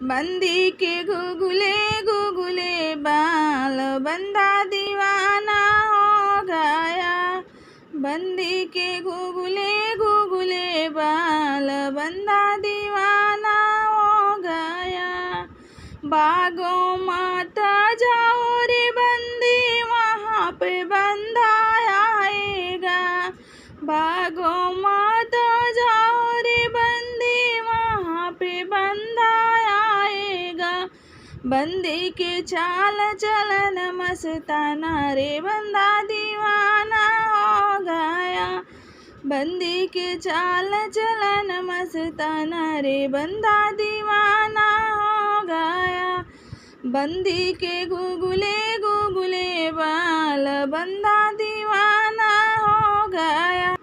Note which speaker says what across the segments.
Speaker 1: बंदी के गुगुले गुगुले बाल बंदा दीवाना हो गया। बंदी के गुगुले गुगुले बाल बंदा दीवाना हो गया। बागों माता जाओ रे बंदी वहाँ पे बंदा आएगा। बागों माता जाओ रे बंदी वहाँ पे बंदा आएगा। बंदी के चाल चलन मस्ताना रे बंदा दीवाना हो गया। बंदी के चाल चलन मस्ताना रे बंदा दीवाना हो गया। बंदी के गुगुले गुगुले बाल बंदा दीवाना हो गया।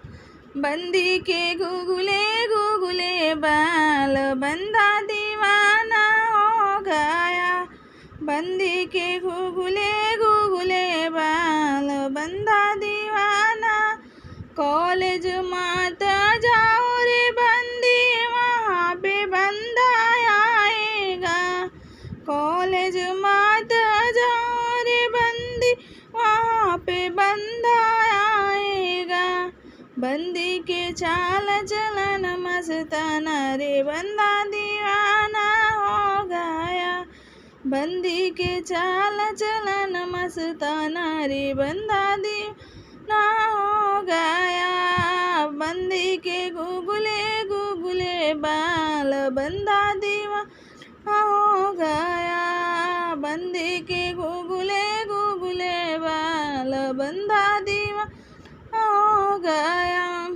Speaker 1: बंदी के गुगुले गुगुले बाल बंदा दीवाना हो गया। बंदी के गुगुले गुगुले बाल बंदा दीवाना। कॉलेज माता जाओ रे बंदी वहाँ पे बंदा आएगा। कॉलेज माता जाओ रे बंदी वहाँ पे बंदा आएगा। बंदी के चाल चलन मस्ताना रे बंदा दीवाना हो गया। बंदी के चाल चलन मस्ताना रे बंदा दीवाना हो गया। बंदी के गुगुले गुगुले बाल बंदा दीवाना हो गया। बंदी के गुगुले गुगुले बाल बंदा दीवाना हो गया।